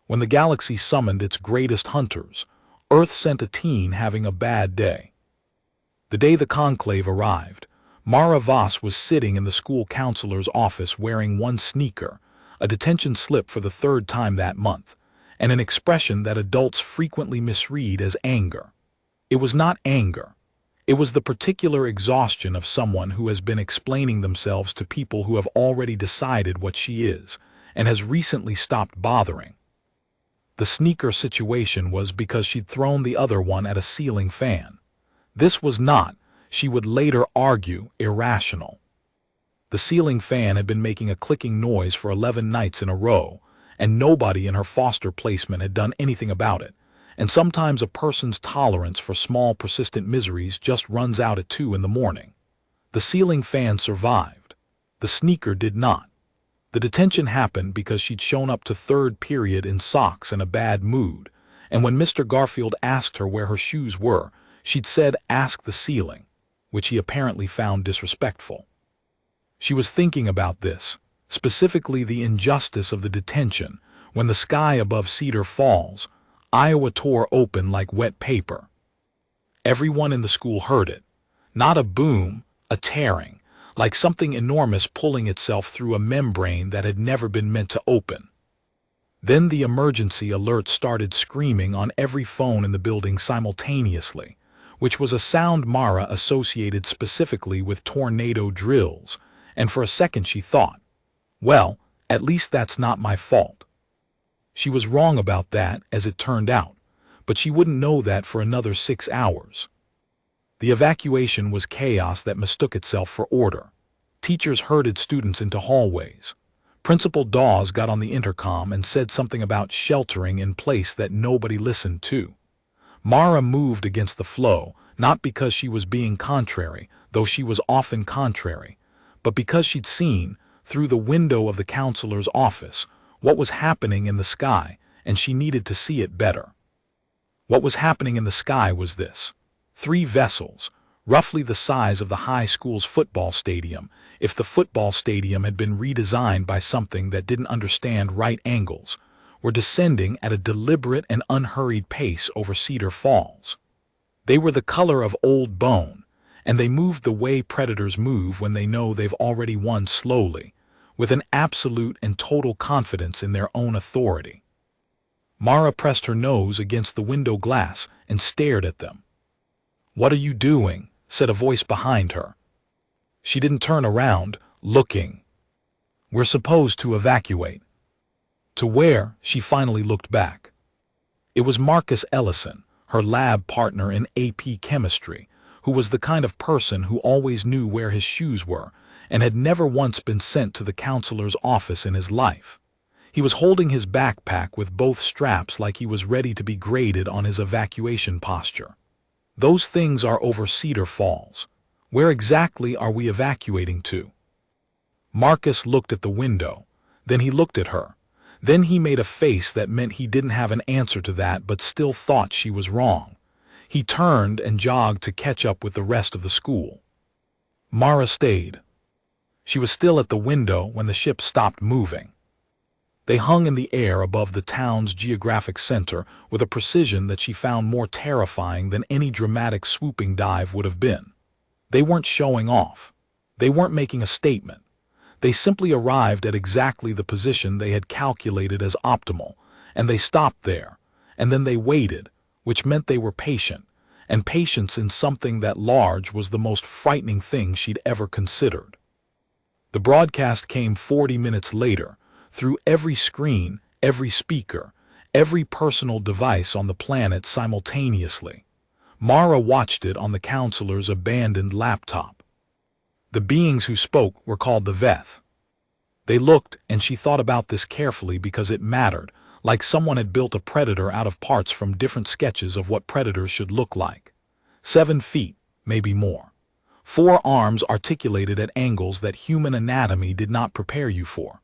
When the galaxy summoned its greatest hunters, Earth sent a teen having a bad day. The day the conclave arrived, Mara Voss was sitting in the school counselor's office wearing one sneaker, a detention slip for the third time that month, and an expression that adults frequently misread as anger. It was not anger. It was the particular exhaustion of someone who has been explaining themselves to people who have already decided what she is, and has recently stopped bothering. The sneaker situation was because she'd thrown the other one at a ceiling fan. This was not, she would later argue, irrational. The ceiling fan had been making a clicking noise for 11 nights in a row, and nobody in her foster placement had done anything about it, and sometimes a person's tolerance for small persistent miseries just runs out at 2 in the morning. The ceiling fan survived. The sneaker did not. The detention happened because she'd shown up to third period in socks and a bad mood, and when Mr. Garfield asked her where her shoes were, she'd said, "Ask the ceiling," which he apparently found disrespectful. She was thinking about this, specifically the injustice of the detention, when the sky above Cedar Falls, Iowa tore open like wet paper. Everyone in the school heard it. Not a boom, a tearing, like something enormous pulling itself through a membrane that had never been meant to open. Then the emergency alert started screaming on every phone in the building simultaneously, which was a sound Mara associated specifically with tornado drills, and for a second she thought, well, at least that's not my fault. She was wrong about that, as it turned out, but she wouldn't know that for another 6 hours. The evacuation was chaos that mistook itself for order. Teachers herded students into hallways. Principal Dawes got on the intercom and said something about sheltering in place that nobody listened to. Mara moved against the flow, not because she was being contrary, though she was often contrary, but because she'd seen, through the window of the counselor's office, what was happening in the sky, and she needed to see it better. What was happening in the sky was this. 3 vessels, roughly the size of the high school's football stadium, if the football stadium had been redesigned by something that didn't understand right angles, were descending at a deliberate and unhurried pace over Cedar Falls. They were the color of old bone, and they moved the way predators move when they know they've already won slowly, with an absolute and total confidence in their own authority. Mara pressed her nose against the window glass and stared at them. "What are you doing?" said a voice behind her. She didn't turn around, looking. "We're supposed to evacuate." To where? She finally looked back. It was Marcus Ellison, her lab partner in AP Chemistry, who was the kind of person who always knew where his shoes were and had never once been sent to the counselor's office in his life. He was holding his backpack with both straps like he was ready to be graded on his evacuation posture. "Those things are over Cedar Falls. Where exactly are we evacuating to?" Marcus looked at the window. Then he looked at her. Then he made a face that meant he didn't have an answer to that but still thought she was wrong. He turned and jogged to catch up with the rest of the school. Mara stayed. She was still at the window when the ship stopped moving. They hung in the air above the town's geographic center with a precision that she found more terrifying than any dramatic swooping dive would have been. They weren't showing off. They weren't making a statement. They simply arrived at exactly the position they had calculated as optimal, and they stopped there, and then they waited, which meant they were patient, and patience in something that large was the most frightening thing she'd ever considered. The broadcast came 40 minutes later, through every screen, every speaker, every personal device on the planet simultaneously. Mara watched it on the counselor's abandoned laptop. The beings who spoke were called the Veth. They looked, and she thought about this carefully because it mattered, like someone had built a predator out of parts from different sketches of what predators should look like. 7 feet, maybe more. 4 arms articulated at angles that human anatomy did not prepare you for.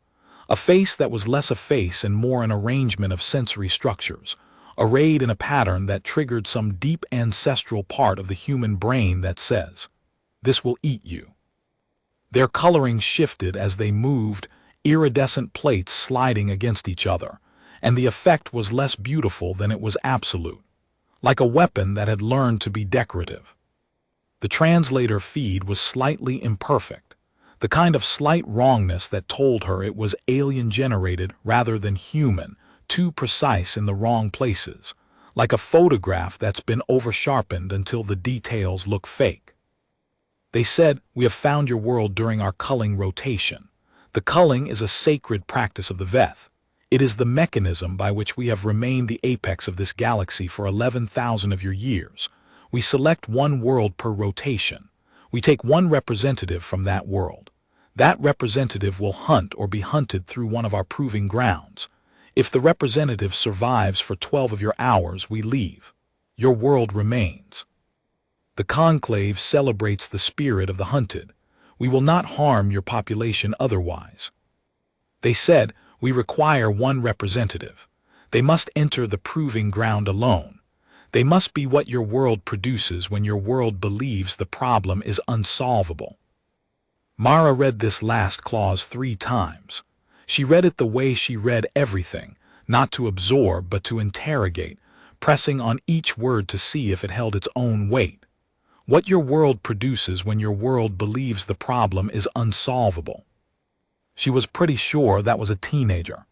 A face that was less a face and more an arrangement of sensory structures, arrayed in a pattern that triggered some deep ancestral part of the human brain that says, "This will eat you." Their coloring shifted as they moved, iridescent plates sliding against each other, and the effect was less beautiful than it was absolute, like a weapon that had learned to be decorative. The translator feed was slightly imperfect, the kind of slight wrongness that told her it was alien-generated rather than human, too precise in the wrong places, like a photograph that's been over-sharpened until the details look fake. They said, "We have found your world during our culling rotation. The culling is a sacred practice of the Veth. It is the mechanism by which we have remained the apex of this galaxy for 11,000 of your years. We select one world per rotation. We take one representative from that world. That representative will hunt or be hunted through one of our proving grounds. If the representative survives for 12 of your hours, we leave. Your world remains. The conclave celebrates the spirit of the hunted. We will not harm your population otherwise." They said, "We require one representative. They must enter the proving ground alone. They must be what your world produces when your world believes the problem is unsolvable." Mara read this last clause 3 times. She read it the way she read everything, not to absorb but to interrogate, pressing on each word to see if it held its own weight. What your world produces when your world believes the problem is unsolvable. She was pretty sure that was a teenager.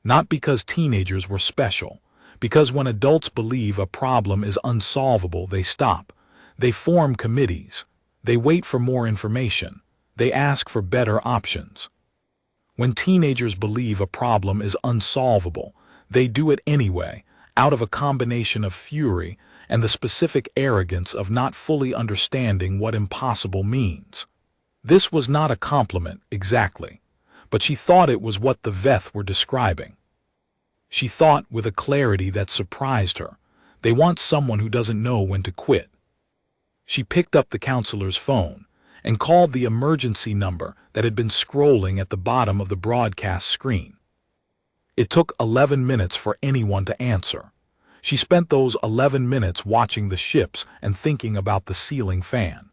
Not because teenagers were special, because when adults believe a problem is unsolvable, they stop. They form committees. They wait for more information. They ask for better options. When teenagers believe a problem is unsolvable, they do it anyway, out of a combination of fury and the specific arrogance of not fully understanding what impossible means. This was not a compliment, exactly, but she thought it was what the Veth were describing. She thought with a clarity that surprised her, they want someone who doesn't know when to quit. She picked up the counselor's phone and called the emergency number that had been scrolling at the bottom of the broadcast screen. It took 11 minutes for anyone to answer. She spent those 11 minutes watching the ships and thinking about the ceiling fan.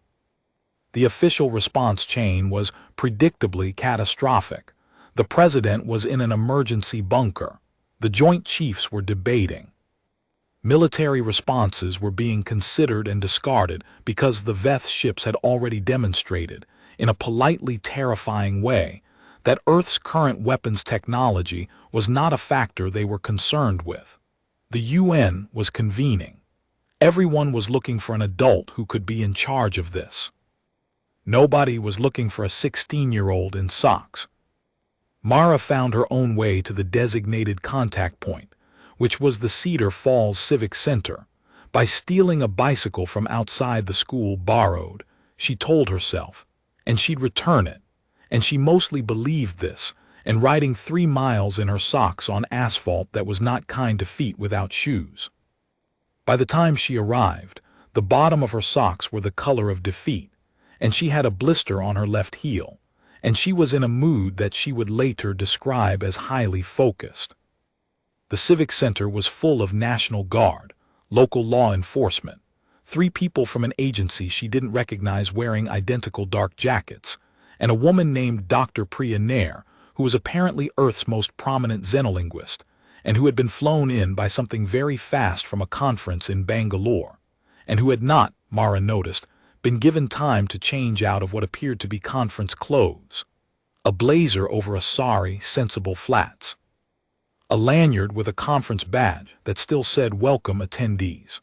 The official response chain was predictably catastrophic. The president was in an emergency bunker. The Joint Chiefs were debating. Military responses were being considered and discarded because the Veth ships had already demonstrated, in a politely terrifying way, that Earth's current weapons technology was not a factor they were concerned with. The UN was convening. Everyone was looking for an adult who could be in charge of this. Nobody was looking for a 16-year-old in socks. Mara found her own way to the designated contact point, which was the Cedar Falls Civic Center. By stealing a bicycle from outside the school borrowed, she told herself, and she'd return it, and she mostly believed this, and riding 3 miles in her socks on asphalt that was not kind to feet without shoes. By the time she arrived, the bottom of her socks were the color of defeat, and she had a blister on her left heel, and she was in a mood that she would later describe as highly focused. The Civic Center was full of National Guard, local law enforcement, 3 people from an agency she didn't recognize wearing identical dark jackets, and a woman named Dr. Priya Nair, who was apparently Earth's most prominent xenolinguist, and who had been flown in by something very fast from a conference in Bangalore, and who had not, Mara noticed, been given time to change out of what appeared to be conference clothes. A blazer over a sari, sensible flats. A lanyard with a conference badge that still said "Welcome attendees."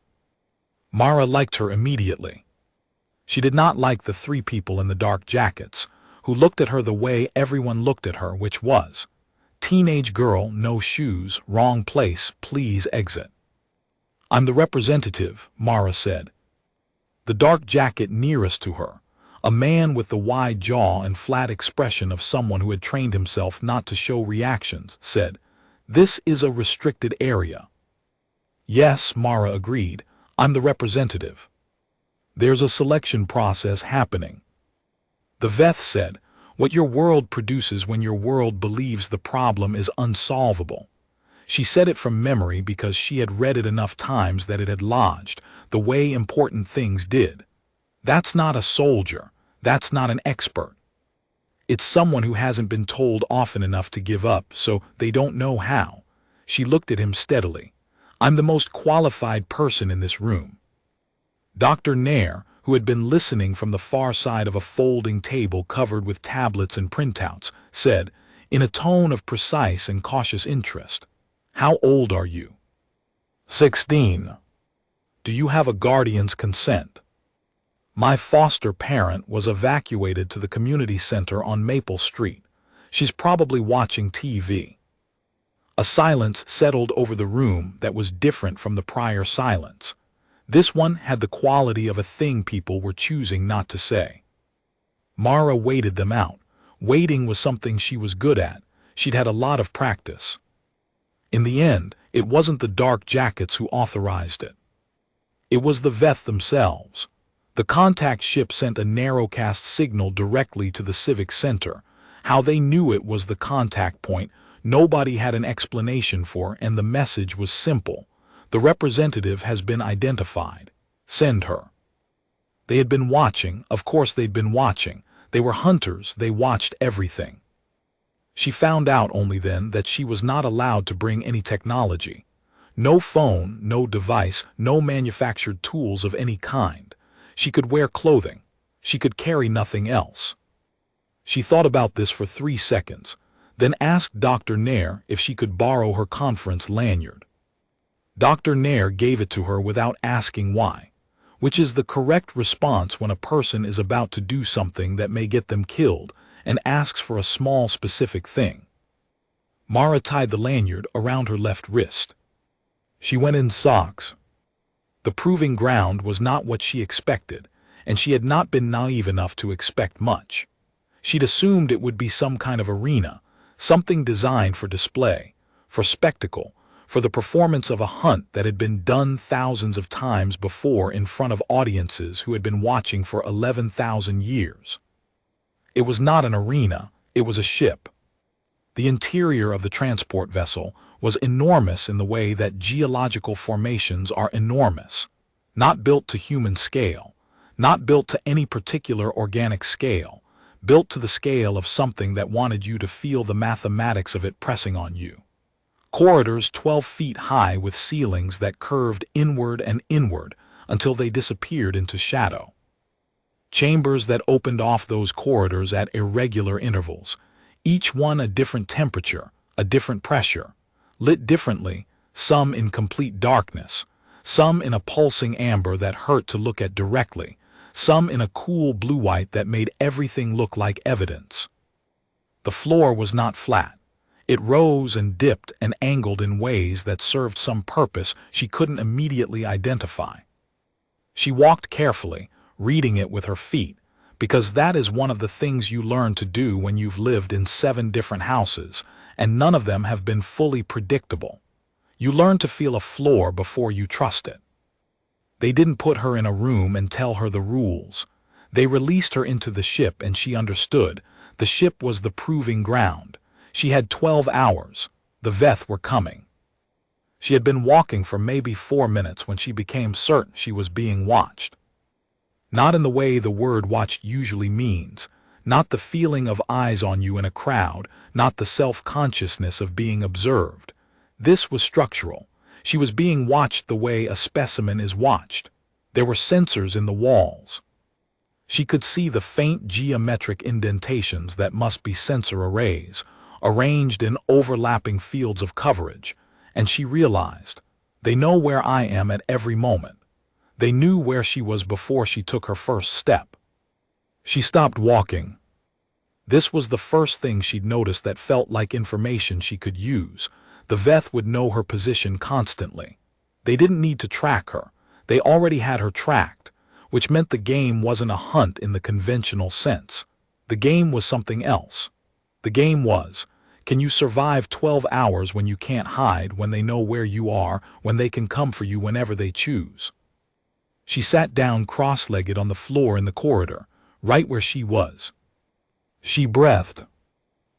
Mara liked her immediately. She did not like the 3 people in the dark jackets, who looked at her the way everyone looked at her, which was, "Teenage girl, no shoes, wrong place, please exit." "I'm the representative," Mara said. The dark jacket nearest to her, a man with the wide jaw and flat expression of someone who had trained himself not to show reactions, said, "This is a restricted area." "Yes," Mara agreed, "I'm the representative." "There's a selection process happening." The Veth said, "What your world produces when your world believes the problem is unsolvable." She said it from memory because she had read it enough times that it had lodged, the way important things did. That's not a soldier. That's not an expert. It's someone who hasn't been told often enough to give up, so they don't know how. She looked at him steadily. "I'm the most qualified person in this room." Dr. Nair, who had been listening from the far side of a folding table covered with tablets and printouts, said, in a tone of precise and cautious interest, "How old are you?" 16. "Do you have a guardian's consent?" "My foster parent was evacuated to the community center on Maple Street. She's probably watching TV." A silence settled over the room that was different from the prior silence. This one had the quality of a thing people were choosing not to say. Mara waited them out. Waiting was something she was good at. She'd had a lot of practice. In the end, it wasn't the dark jackets who authorized it. It was the Veth themselves. The contact ship sent a narrowcast signal directly to the Civic Center. How they knew it was the contact point, nobody had an explanation for, and the message was simple. "The representative has been identified. Send her." They had been watching, of course they'd been watching. They were hunters, they watched everything. She found out only then that she was not allowed to bring any technology. No phone, no device, no manufactured tools of any kind. She could wear clothing. She could carry nothing else. She thought about this for 3 seconds, then asked Dr. Nair if she could borrow her conference lanyard. Dr. Nair gave it to her without asking why, which is the correct response when a person is about to do something that may get them killed and asks for a small specific thing. Mara tied the lanyard around her left wrist. She went in socks. The proving ground was not what she expected, and she had not been naive enough to expect much. She'd assumed it would be some kind of arena, something designed for display, for spectacle, for the performance of a hunt that had been done thousands of times before in front of audiences who had been watching for 11,000 years. It was not an arena, it was a ship. The interior of the transport vessel was enormous in the way that geological formations are enormous, not built to human scale, not built to any particular organic scale, built to the scale of something that wanted you to feel the mathematics of it pressing on you. Corridors 12 feet high with ceilings that curved inward and inward until they disappeared into shadow. Chambers that opened off those corridors at irregular intervals, each one a different temperature, a different pressure, lit differently, some in complete darkness, some in a pulsing amber that hurt to look at directly, some in a cool blue-white that made everything look like evidence. The floor was not flat. It rose and dipped and angled in ways that served some purpose she couldn't immediately identify. She walked carefully, reading it with her feet, because that is one of the things you learn to do when you've lived in 7 different houses, and none of them have been fully predictable. You learn to feel a floor before you trust it. They didn't put her in a room and tell her the rules. They released her into the ship and she understood. The ship was the proving ground. She had 12 hours. The Veth were coming. She had been walking for maybe 4 minutes when she became certain she was being watched. Not in the way the word watched usually means, not the feeling of eyes on you in a crowd, not the self-consciousness of being observed. This was structural. She was being watched the way a specimen is watched. There were sensors in the walls. She could see the faint geometric indentations that must be sensor arrays, arranged in overlapping fields of coverage, and she realized, they know where I am at every moment. They knew where she was before she took her first step. She stopped walking. This was the first thing she'd noticed that felt like information she could use. The Veth would know her position constantly. They didn't need to track her. They already had her tracked, which meant the game wasn't a hunt in the conventional sense. The game was something else. The game was, can you survive 12 hours when you can't hide, when they know where you are, when they can come for you whenever they choose? She sat down cross-legged on the floor in the corridor, right where she was. She breathed.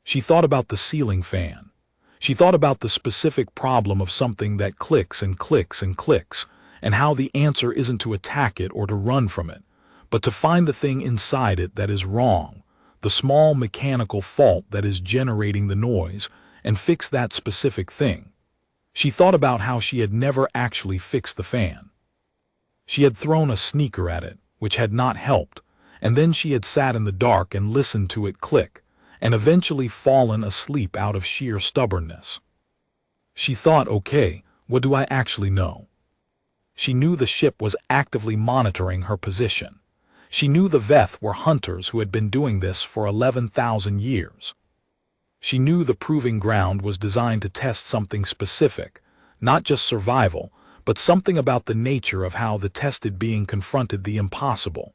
She thought about the ceiling fan. She thought about the specific problem of something that clicks and clicks and clicks, and how the answer isn't to attack it or to run from it, but to find the thing inside it that is wrong, the small mechanical fault that is generating the noise, and fix that specific thing. She thought about how she had never actually fixed the fan. She had thrown a sneaker at it, which had not helped, and then she had sat in the dark and listened to it click, and eventually fallen asleep out of sheer stubbornness. She thought, okay, what do I actually know? She knew the ship was actively monitoring her position. She knew the Veth were hunters who had been doing this for 11,000 years. She knew the proving ground was designed to test something specific, not just survival, but something about the nature of how the tested being confronted the impossible.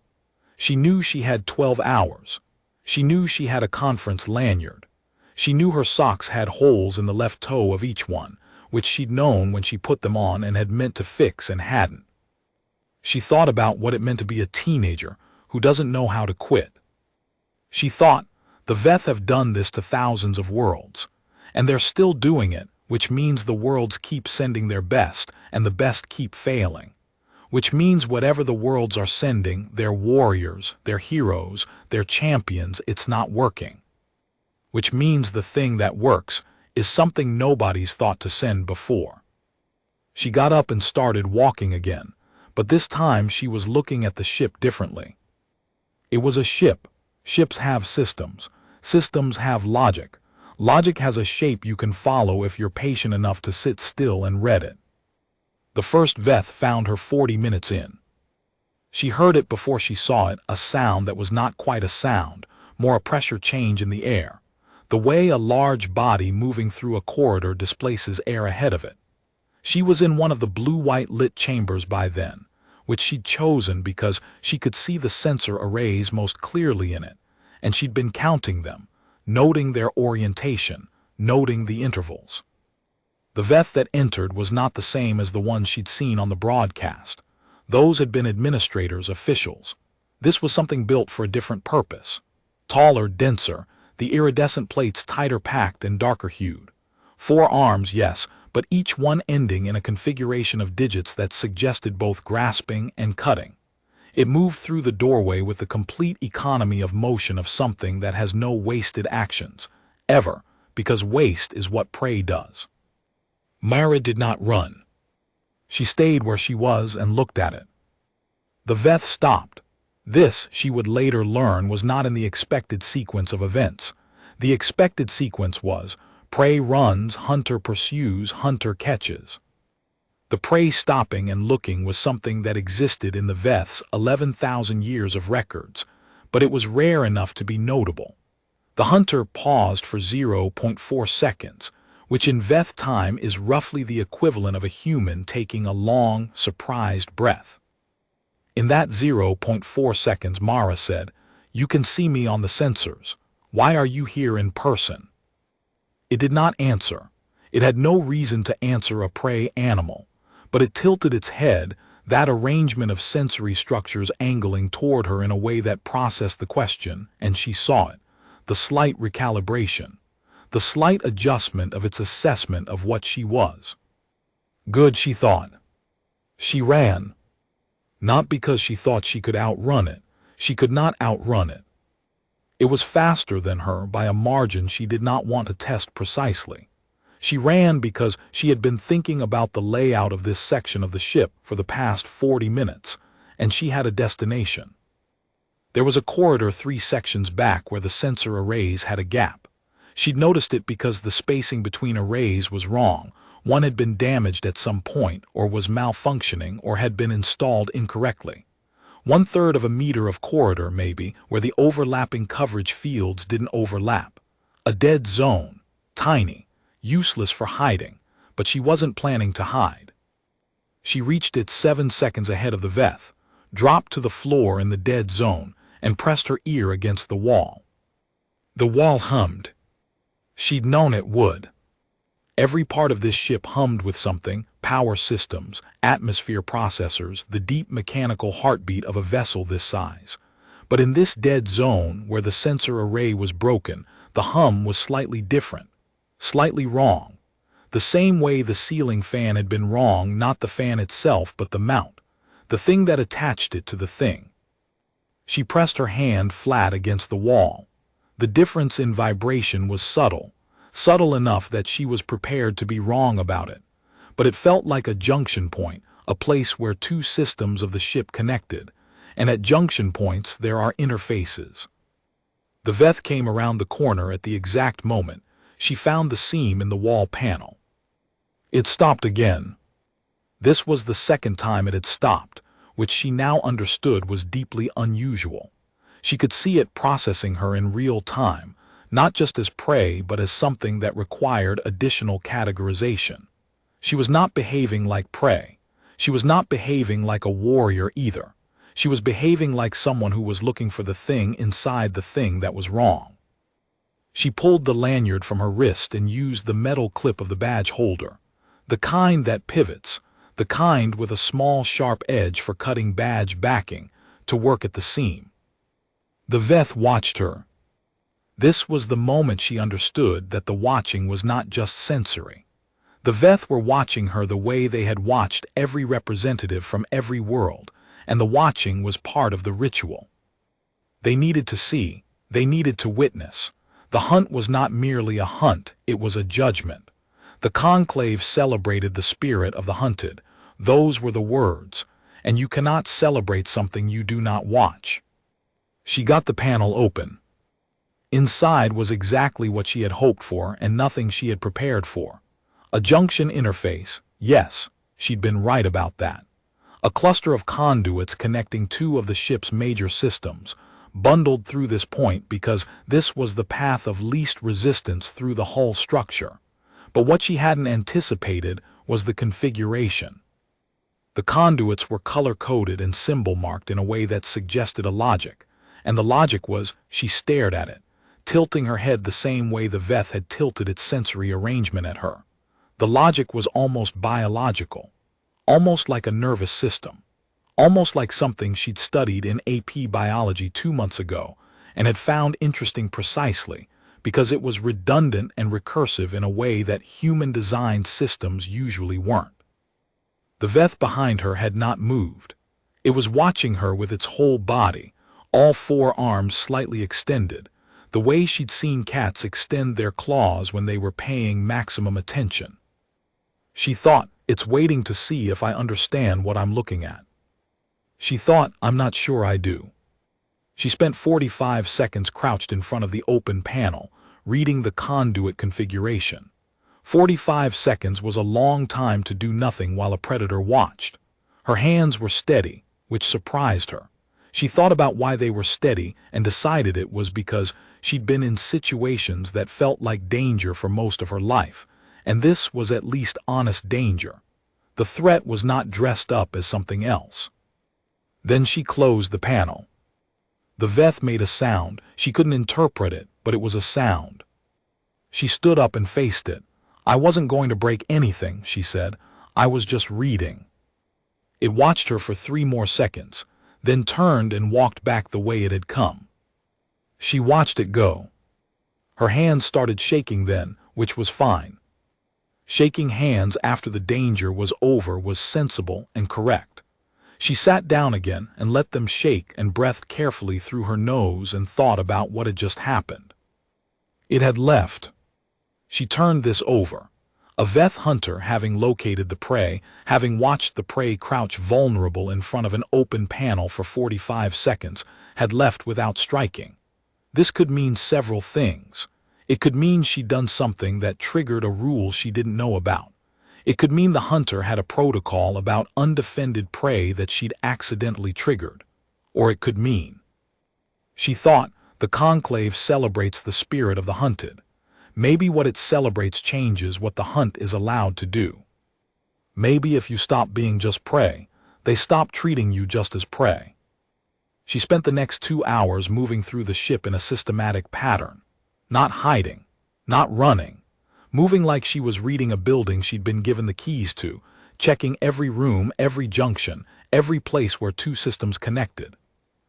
She knew she had 12 hours. She knew she had a conference lanyard. She knew her socks had holes in the left toe of each one, which she'd known when she put them on and had meant to fix and hadn't. She thought about what it meant to be a teenager who doesn't know how to quit. She thought, the Veth have done this to thousands of worlds, and they're still doing it, which means the worlds keep sending their best, and the best keep failing. Which means whatever the worlds are sending, their warriors, their heroes, their champions, it's not working. Which means the thing that works is something nobody's thought to send before. She got up and started walking again, but this time she was looking at the ship differently. It was a ship. Ships have systems. Systems have logic. Logic has a shape you can follow if you're patient enough to sit still and read it. The first Veth found her 40 minutes in. She heard it before she saw it, a sound that was not quite a sound, more a pressure change in the air, the way a large body moving through a corridor displaces air ahead of it. She was in one of the blue-white lit chambers by then, which she'd chosen because she could see the sensor arrays most clearly in it, and she'd been counting them, noting their orientation, noting the intervals. The Veth that entered was not the same as the one she'd seen on the broadcast. Those had been administrators, officials. This was something built for a different purpose. Taller, denser, the iridescent plates tighter packed and darker hued. 4 arms, yes, but each one ending in a configuration of digits that suggested both grasping and cutting. It moved through the doorway with the complete economy of motion of something that has no wasted actions, ever, because waste is what prey does. Mara did not run. She stayed where she was and looked at it. The Veth stopped. This, she would later learn, was not in the expected sequence of events. The expected sequence was, prey runs, hunter pursues, hunter catches. The prey stopping and looking was something that existed in the Veth's 11,000 years of records, but it was rare enough to be notable. The hunter paused for 0.4 seconds, which in Veth time is roughly the equivalent of a human taking a long, surprised breath. In that 0.4 seconds, Mara said, "You can see me on the sensors. Why are you here in person?" It did not answer. It had no reason to answer a prey animal, but it tilted its head, that arrangement of sensory structures angling toward her in a way that processed the question, and she saw it, the slight recalibration, the slight adjustment of its assessment of what she was. Good, she thought. She ran. Not because she thought she could outrun it. She could not outrun it. It was faster than her by a margin she did not want to test precisely. She ran because she had been thinking about the layout of this section of the ship for the past 40 minutes, and she had a destination. There was a corridor 3 sections back where the sensor arrays had a gap. She'd noticed it because the spacing between arrays was wrong. One had been damaged at some point, or was malfunctioning, or had been installed incorrectly. 1/3 of a meter of corridor, maybe, where the overlapping coverage fields didn't overlap. A dead zone, tiny, useless for hiding, but she wasn't planning to hide. She reached it 7 seconds ahead of the Veth, dropped to the floor in the dead zone, and pressed her ear against the wall. The wall hummed. She'd known it would. Every part of this ship hummed with something: power systems, atmosphere processors, the deep mechanical heartbeat of a vessel this size. But in this dead zone, where the sensor array was broken, the hum was slightly different, slightly wrong. The same way the ceiling fan had been wrong, not the fan itself, but the mount, the thing that attached it to the thing. She pressed her hand flat against the wall. The difference in vibration was subtle, subtle enough that she was prepared to be wrong about it, but it felt like a junction point, a place where two systems of the ship connected, and at junction points there are interfaces. The Veth came around the corner at the exact moment she found the seam in the wall panel. It stopped again. This was the second time it had stopped, which she now understood was deeply unusual. She could see it processing her in real time, not just as prey but as something that required additional categorization. She was not behaving like prey. She was not behaving like a warrior either. She was behaving like someone who was looking for the thing inside the thing that was wrong. She pulled the lanyard from her wrist and used the metal clip of the badge holder, the kind that pivots, the kind with a small sharp edge for cutting badge backing, to work at the seam. The Veth watched her. This was the moment she understood that the watching was not just sensory. The Veth were watching her the way they had watched every representative from every world, and the watching was part of the ritual. They needed to see, they needed to witness. The hunt was not merely a hunt, it was a judgment. The conclave celebrated the spirit of the hunted. Those were the words, and you cannot celebrate something you do not watch. She got the panel open. Inside was exactly what she had hoped for and nothing she had prepared for. A junction interface, yes, she'd been right about that. A cluster of conduits connecting two of the ship's major systems, bundled through this point because this was the path of least resistance through the hull structure. But what she hadn't anticipated was the configuration. The conduits were color-coded and symbol-marked in a way that suggested a logic, and the logic was she stared at it, tilting her head the same way the Veth had tilted its sensory arrangement at her. The logic was almost biological, almost like a nervous system, almost like something she'd studied in AP biology 2 months ago and had found interesting precisely because it was redundant and recursive in a way that human-designed systems usually weren't. The Veth behind her had not moved. It was watching her with its whole body, all 4 arms slightly extended, the way she'd seen cats extend their claws when they were paying maximum attention. She thought, it's waiting to see if I understand what I'm looking at. She thought, I'm not sure I do. She spent 45 seconds crouched in front of the open panel, reading the conduit configuration. 45 seconds was a long time to do nothing while a predator watched. Her hands were steady, which surprised her. She thought about why they were steady and decided it was because she'd been in situations that felt like danger for most of her life, and this was at least honest danger. The threat was not dressed up as something else. Then she closed the panel. The Veth made a sound. She couldn't interpret it, but it was a sound. She stood up and faced it. I wasn't going to break anything, she said. I was just reading. It watched her for 3 more seconds, then turned and walked back the way it had come. She watched it go. Her hands started shaking then, which was fine. Shaking hands after the danger was over was sensible and correct. She sat down again and let them shake and breathed carefully through her nose and thought about what had just happened. It had left. She turned this over. A Veth hunter, having located the prey, having watched the prey crouch vulnerable in front of an open panel for 45 seconds, had left without striking. This could mean several things. It could mean she'd done something that triggered a rule she didn't know about. It could mean the hunter had a protocol about undefended prey that she'd accidentally triggered. Or it could mean. She thought, the conclave celebrates the spirit of the hunted. Maybe what it celebrates changes what the hunt is allowed to do. Maybe if you stop being just prey, they stop treating you just as prey. She spent the next 2 hours moving through the ship in a systematic pattern. Not hiding, not running, moving like she was reading a building she'd been given the keys to, checking every room, every junction, every place where 2 systems connected.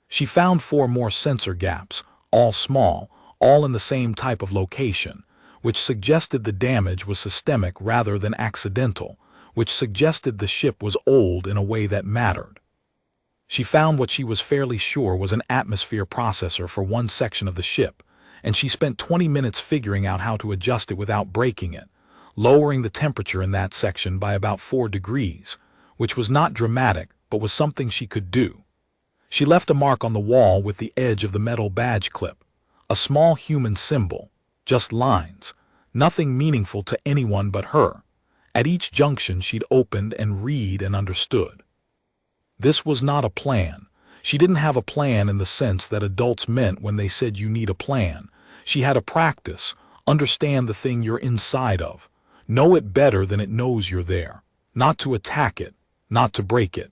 She found 4 more sensor gaps, all small, all in the same type of location, which suggested the damage was systemic rather than accidental, which suggested the ship was old in a way that mattered. She found what she was fairly sure was an atmosphere processor for one section of the ship, and she spent 20 minutes figuring out how to adjust it without breaking it, lowering the temperature in that section by about 4 degrees, which was not dramatic but was something she could do. She left a mark on the wall with the edge of the metal badge clip, a small human symbol, just lines, nothing meaningful to anyone but her. At each junction she'd opened and read and understood. This was not a plan. She didn't have a plan in the sense that adults meant when they said you need a plan. She had a practice, understand the thing you're inside of, know it better than it knows you're there, not to attack it, not to break it,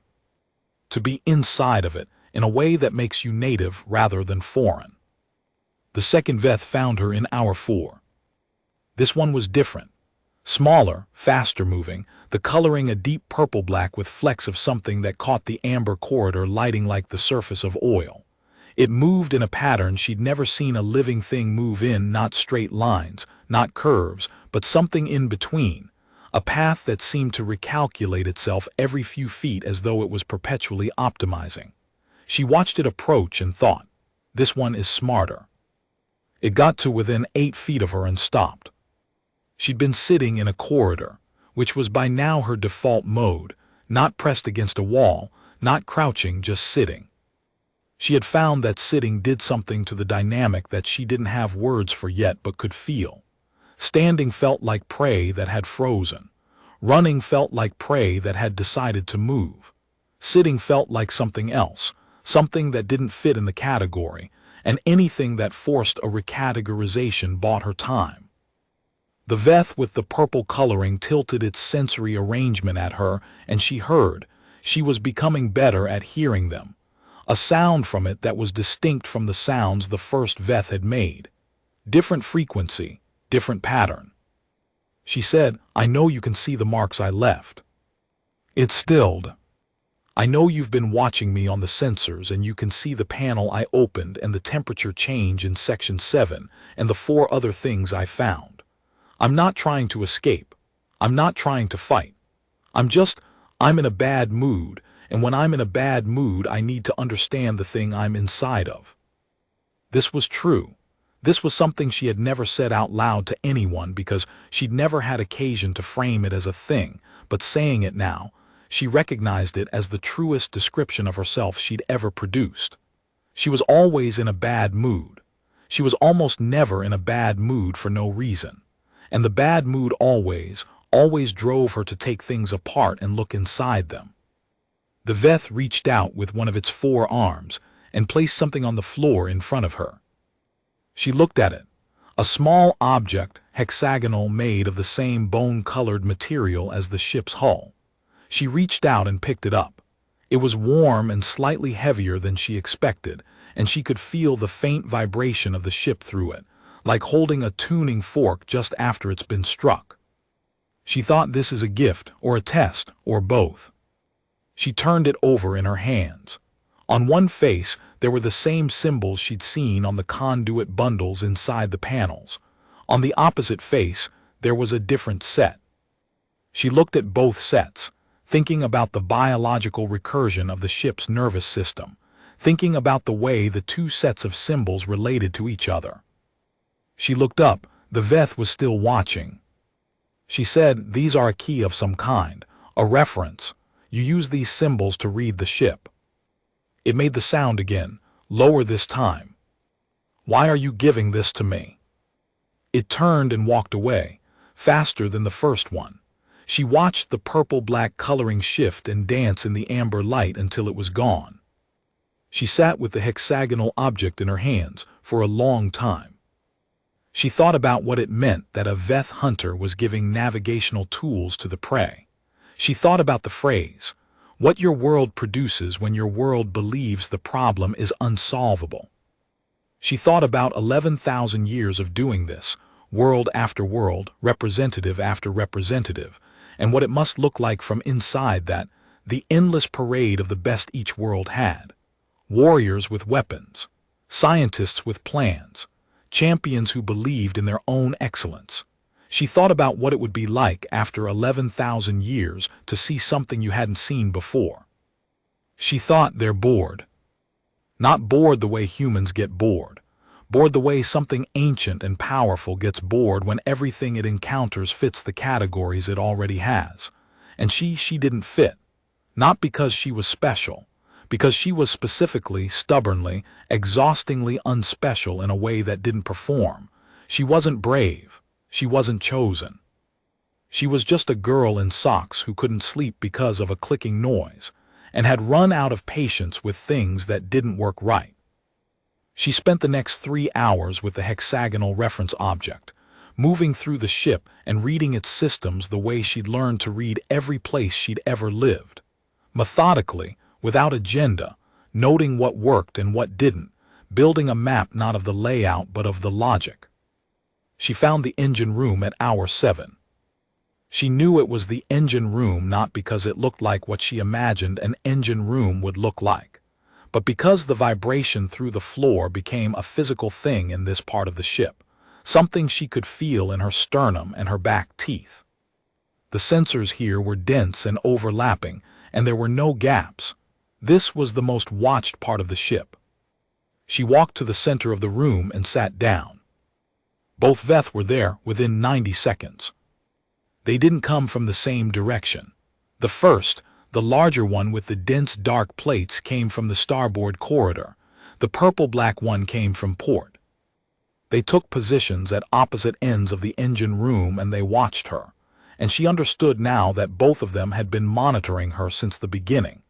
to be inside of it in a way that makes you native rather than foreign. The second Veth found her in hour 4. This one was different. Smaller, faster moving, the coloring a deep purple-black with flecks of something that caught the amber corridor lighting like the surface of oil. It moved in a pattern she'd never seen a living thing move in, not straight lines, not curves, but something in between, a path that seemed to recalculate itself every few feet as though it was perpetually optimizing. She watched it approach and thought, this one is smarter. It got to within 8 feet of her and stopped. She'd been sitting in a corridor, which was by now her default mode, not pressed against a wall, not crouching, just sitting. She had found that sitting did something to the dynamic that she didn't have words for yet but could feel. Standing felt like prey that had frozen. Running felt like prey that had decided to move. Sitting felt like something else, something that didn't fit in the category, and anything that forced a recategorization bought her time. The Veth with the purple coloring tilted its sensory arrangement at her, and she heard. She was becoming better at hearing them. A sound from it that was distinct from the sounds the first Veth had made. Different frequency, different pattern. She said, I know you can see the marks I left. It stilled. I know you've been watching me on the sensors and you can see the panel I opened and the temperature change in section 7 and the 4 other things I found. I'm not trying to escape. I'm not trying to fight. I'm in a bad mood, and when I'm in a bad mood I need to understand the thing I'm inside of. This was true. This was something she had never said out loud to anyone because she'd never had occasion to frame it as a thing, but saying it now, she recognized it as the truest description of herself she'd ever produced. She was always in a bad mood. She was almost never in a bad mood for no reason. And the bad mood always drove her to take things apart and look inside them. The Veth reached out with one of its 4 arms and placed something on the floor in front of her. She looked at it, a small object, hexagonal, made of the same bone-colored material as the ship's hull. She reached out and picked it up. It was warm and slightly heavier than she expected, and she could feel the faint vibration of the ship through it, like holding a tuning fork just after it's been struck. She thought, this is a gift, or a test, or both. She turned it over in her hands. On one face, there were the same symbols she'd seen on the conduit bundles inside the panels. On the opposite face, there was a different set. She looked at both sets, thinking about the biological recursion of the ship's nervous system, thinking about the way the 2 sets of symbols related to each other. She looked up. The Veth was still watching. She said, these are a key of some kind, a reference. You use these symbols to read the ship. It made the sound again, lower this time. Why are you giving this to me? It turned and walked away, faster than the first one. She watched the purple-black coloring shift and dance in the amber light until it was gone. She sat with the hexagonal object in her hands for a long time. She thought about what it meant that a Veth hunter was giving navigational tools to the prey. She thought about the phrase, what your world produces when your world believes the problem is unsolvable. She thought about 11,000 years of doing this, world after world, representative after representative, and what it must look like from inside that, the endless parade of the best each world had. Warriors with weapons, scientists with plans, champions who believed in their own excellence. She thought about what it would be like after 11,000 years to see something you hadn't seen before. She thought, they're bored. Not bored the way humans get bored. bored the way something ancient and powerful gets bored when everything it encounters fits the categories it already has. And she didn't fit. Not because she was special, because she was specifically, stubbornly, exhaustingly unspecial in a way that didn't perform. She wasn't brave. She wasn't chosen. She was just a girl in socks who couldn't sleep because of a clicking noise, and had run out of patience with things that didn't work right. She spent the next 3 hours with the hexagonal reference object, moving through the ship and reading its systems the way she'd learned to read every place she'd ever lived. Methodically, without agenda, noting what worked and what didn't, building a map not of the layout but of the logic. She found the engine room at hour 7. She knew it was the engine room not because it looked like what she imagined an engine room would look like, but because the vibration through the floor became a physical thing in this part of the ship, something she could feel in her sternum and her back teeth. The sensors here were dense and overlapping, and there were no gaps. This was the most watched part of the ship. She walked to the center of the room and sat down. Both Veth were there within 90 seconds. They didn't come from the same direction. The first, the larger one with the dense dark plates, came from the starboard corridor. The purple-black one came from port. They took positions at opposite ends of the engine room and they watched her, and she understood now that both of them had been monitoring her since the beginning,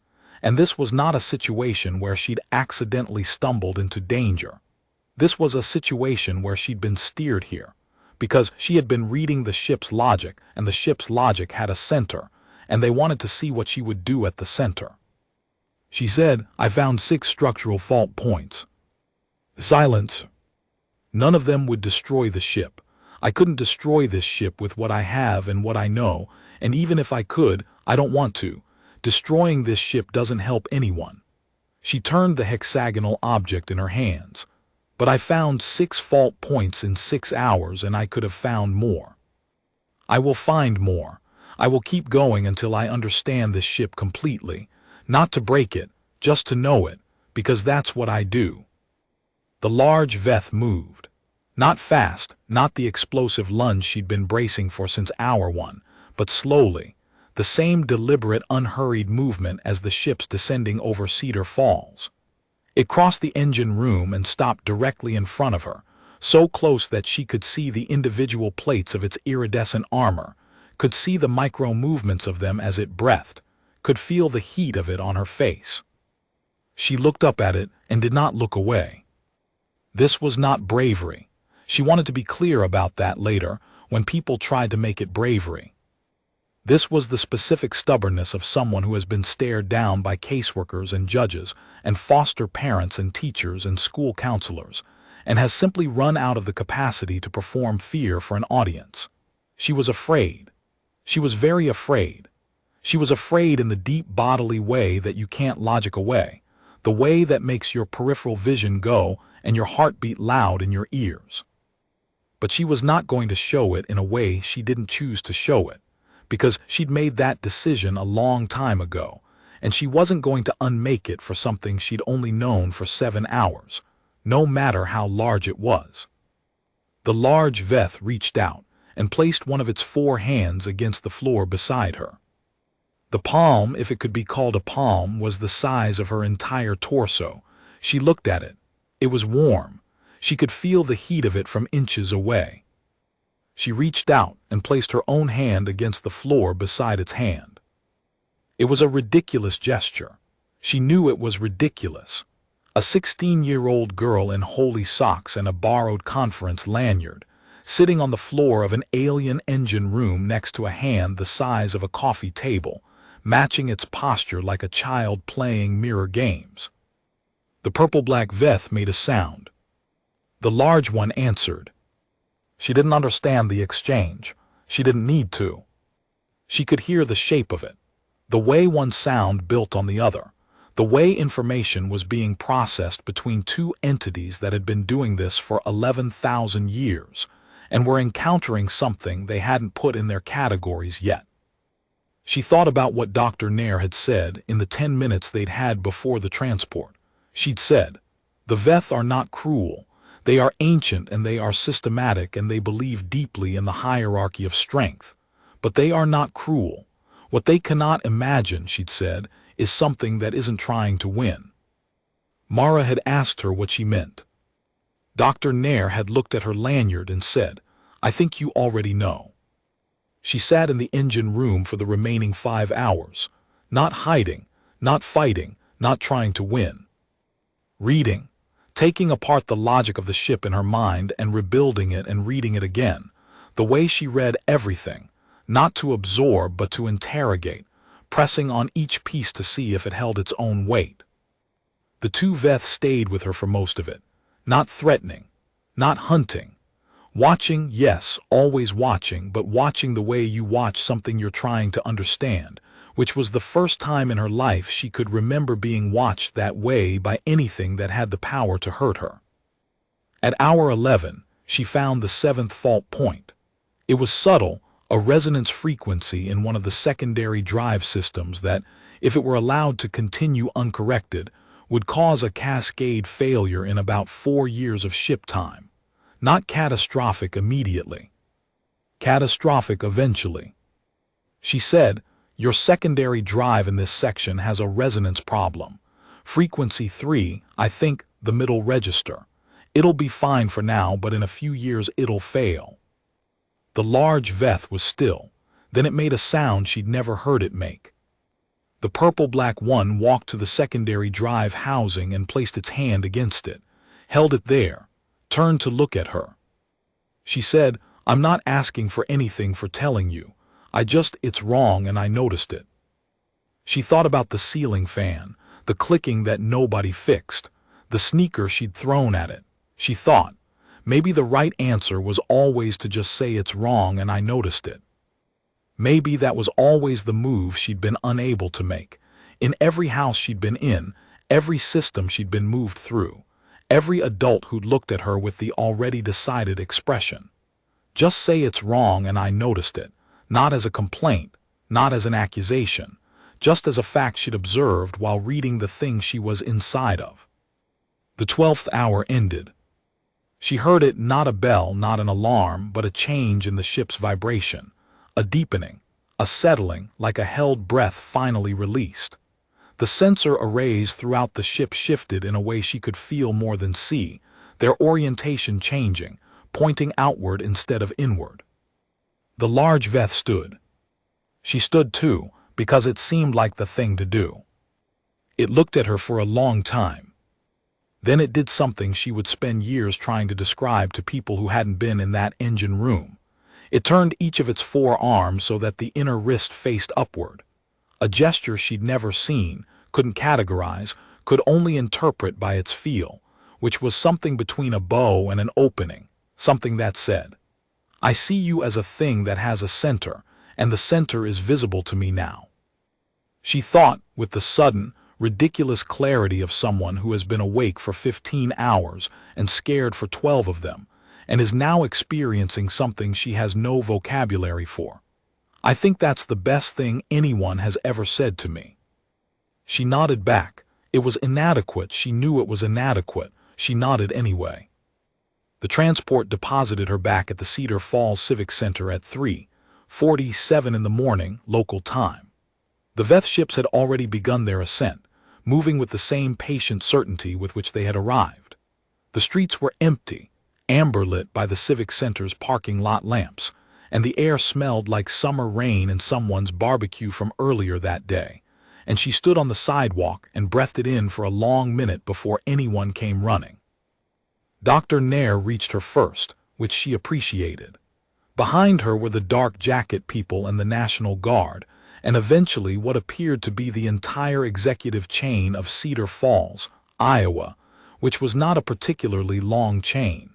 and this was not a situation where she'd accidentally stumbled into danger. This was a situation where she'd been steered here, because she had been reading the ship's logic, and the ship's logic had a center, and they wanted to see what she would do at the center. She said, "I found 6 structural fault points." Silence. "None of them would destroy the ship. I couldn't destroy this ship with what I have and what I know, and even if I could, I don't want to. Destroying this ship doesn't help anyone." She turned the hexagonal object in her hands. "But I found 6 fault points in 6 hours, and I could have found more. I will find more. I will keep going until I understand this ship completely, not to break it, just to know it, because that's what I do." The large Veth moved. Not fast, not the explosive lunge she'd been bracing for since hour 1, but slowly, the same deliberate, unhurried movement as the ship's descending over Cedar Falls. It crossed the engine room and stopped directly in front of her, so close that she could see the individual plates of its iridescent armor, could see the micro movements of them as it breathed, could feel the heat of it on her face. She looked up at it and did not look away. This was not bravery. She wanted to be clear about that later, when people tried to make it bravery. This was the specific stubbornness of someone who has been stared down by caseworkers and judges and foster parents and teachers and school counselors, and has simply run out of the capacity to perform fear for an audience. She was afraid. She was very afraid. She was afraid in the deep bodily way that you can't logic away, the way that makes your peripheral vision go and your heart beat loud in your ears. But she was not going to show it in a way she didn't choose to show it, because she'd made that decision a long time ago, and she wasn't going to unmake it for something she'd only known for 7 hours, no matter how large it was. The large Veth reached out and placed one of its 4 hands against the floor beside her. The palm, if it could be called a palm, was the size of her entire torso. She looked at it. It was warm. She could feel the heat of it from inches away. She reached out and placed her own hand against the floor beside its hand. It was a ridiculous gesture. She knew it was ridiculous. A 16-year-old girl in holey socks and a borrowed conference lanyard, sitting on the floor of an alien engine room next to a hand the size of a coffee table, matching its posture like a child playing mirror games. The purple-black Veth made a sound. The large one answered. She didn't understand the exchange. She didn't need to. She could hear the shape of it, the way one sound built on the other, the way information was being processed between 2 entities that had been doing this for 11,000 years and were encountering something they hadn't put in their categories yet. She thought about what Dr. Nair had said in the 10 minutes they'd had before the transport. She'd said, "The Veth are not cruel. They are ancient and they are systematic and they believe deeply in the hierarchy of strength. But they are not cruel. What they cannot imagine, she'd said, is something that isn't trying to win. Mara had asked her what she meant. Dr. Nair had looked at her lanyard and said, "I think you already know." She sat in the engine room for the remaining 5 hours, not hiding, not fighting, not trying to win. Reading, taking apart the logic of the ship in her mind and rebuilding it and reading it again, the way she read everything, not to absorb but to interrogate, pressing on each piece to see if it held its own weight. The two Veth stayed with her for most of it, not threatening, not hunting. Watching, yes, always watching, but watching the way you watch something you're trying to understand, which was the first time in her life she could remember being watched that way by anything that had the power to hurt her. At hour 11, she found the 7th fault point. It was subtle, a resonance frequency in one of the secondary drive systems that, if it were allowed to continue uncorrected, would cause a cascade failure in about 4 years of ship time. Not catastrophic immediately. Catastrophic eventually. She said, "Your secondary drive in this section has a resonance problem. Frequency 3, I think, the middle register. It'll be fine for now, but in a few years it'll fail." The large Veth was still. Then it made a sound she'd never heard it make. The purple-black one walked to the secondary drive housing and placed its hand against it, held it there, turned to look at her. She said, "I'm not asking for anything for telling you. It's wrong and I noticed it." She thought about the ceiling fan, the clicking that nobody fixed, the sneaker she'd thrown at it. She thought, maybe the right answer was always to just say it's wrong and I noticed it. Maybe that was always the move she'd been unable to make. In every house she'd been in, every system she'd been moved through, every adult who'd looked at her with the already decided expression. Just say it's wrong and I noticed it, not as a complaint, not as an accusation, just as a fact she'd observed while reading the thing she was inside of. The 12th hour ended. She heard it, not a bell, not an alarm, but a change in the ship's vibration. A deepening, a settling, like a held breath finally released. The sensor arrays throughout the ship shifted in a way she could feel more than see, their orientation changing, pointing outward instead of inward. The large Veth stood. She stood too, because it seemed like the thing to do. It looked at her for a long time. Then it did something she would spend years trying to describe to people who hadn't been in that engine room. It turned each of its 4 arms so that the inner wrist faced upward. A gesture she'd never seen, couldn't categorize, could only interpret by its feel, which was something between a bow and an opening, something that said, "I see you as a thing that has a center, and the center is visible to me now." She thought, with the sudden, ridiculous clarity of someone who has been awake for 15 hours and scared for 12 of them, and is now experiencing something she has no vocabulary for. "I think that's the best thing anyone has ever said to me." She nodded back. It was inadequate. She knew it was inadequate. She nodded anyway. The transport deposited her back at the Cedar Falls Civic Center at 3:47 in the morning, local time. The Veth ships had already begun their ascent, moving with the same patient certainty with which they had arrived. The streets were empty, amber-lit by the Civic Center's parking lot lamps, and the air smelled like summer rain and someone's barbecue from earlier that day, and she stood on the sidewalk and breathed it in for a long minute before anyone came running. Dr. Nair reached her first, which she appreciated. Behind her were the dark jacket people and the National Guard, and eventually what appeared to be the entire executive chain of Cedar Falls, Iowa, which was not a particularly long chain.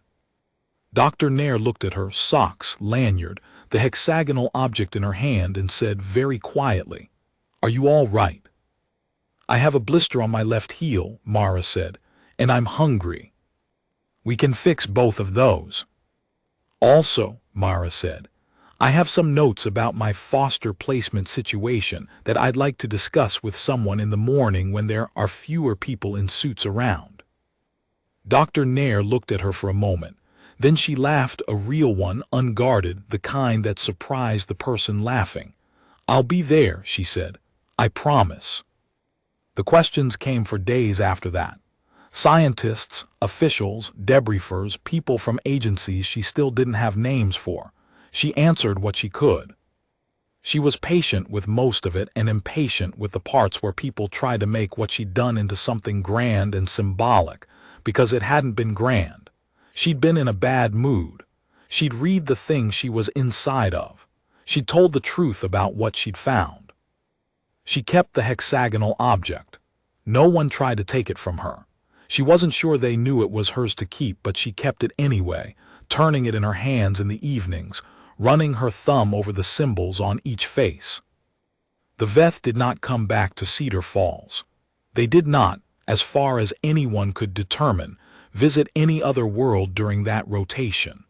Dr. Nair looked at her socks, lanyard, the hexagonal object in her hand, and said very quietly, "Are you all right?" "I have a blister on my left heel," Mara said, "and I'm hungry." "We can fix both of those." "Also," Mara said, "I have some notes about my foster placement situation that I'd like to discuss with someone in the morning when there are fewer people in suits around." Dr. Nair looked at her for a moment. Then she laughed, a real one, unguarded, the kind that surprised the person laughing. "I'll be there," she said. "I promise." The questions came for days after that. Scientists, officials, debriefers, people from agencies she still didn't have names for. She answered what she could. She was patient with most of it and impatient with the parts where people tried to make what she'd done into something grand and symbolic, because it hadn't been grand. She'd been in a bad mood. She'd read the thing she was inside of. She'd told the truth about what she'd found. She kept the hexagonal object. No one tried to take it from her. She wasn't sure they knew it was hers to keep, but she kept it anyway, turning it in her hands in the evenings, running her thumb over the symbols on each face. The Veth did not come back to Cedar Falls. They did not, as far as anyone could determine, visit any other world during that rotation.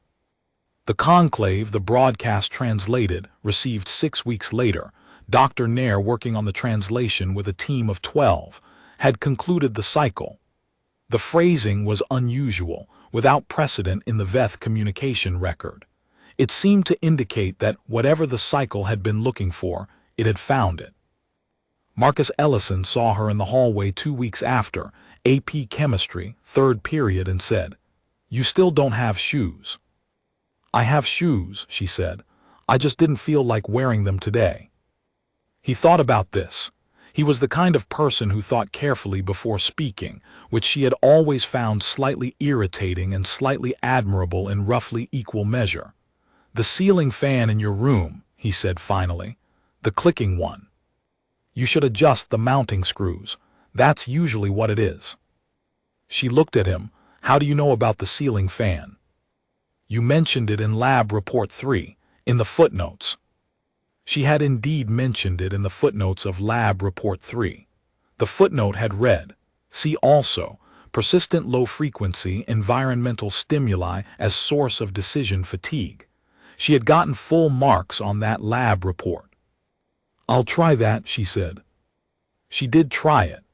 The conclave, the broadcast translated, received 6 weeks later. Dr. Nair, working on the translation with a team of 12, had concluded the cycle. The phrasing was unusual, without precedent in the Veth communication record. It seemed to indicate that whatever the cycle had been looking for, it had found it. Marcus Ellison saw her in the hallway 2 weeks after, AP Chemistry, 3rd period, and said, "You still don't have shoes." "I have shoes," she said. "I just didn't feel like wearing them today." He thought about this. He was the kind of person who thought carefully before speaking, which she had always found slightly irritating and slightly admirable in roughly equal measure. "The ceiling fan in your room," he said finally. "The clicking one. You should adjust the mounting screws. That's usually what it is." She looked at him. "How do you know about the ceiling fan?" "You mentioned it in Lab Report 3, in the footnotes." She had indeed mentioned it in the footnotes of Lab Report 3. The footnote had read, "See also, persistent low-frequency environmental stimuli as source of decision fatigue." She had gotten full marks on that lab report. "I'll try that," she said. She did try it.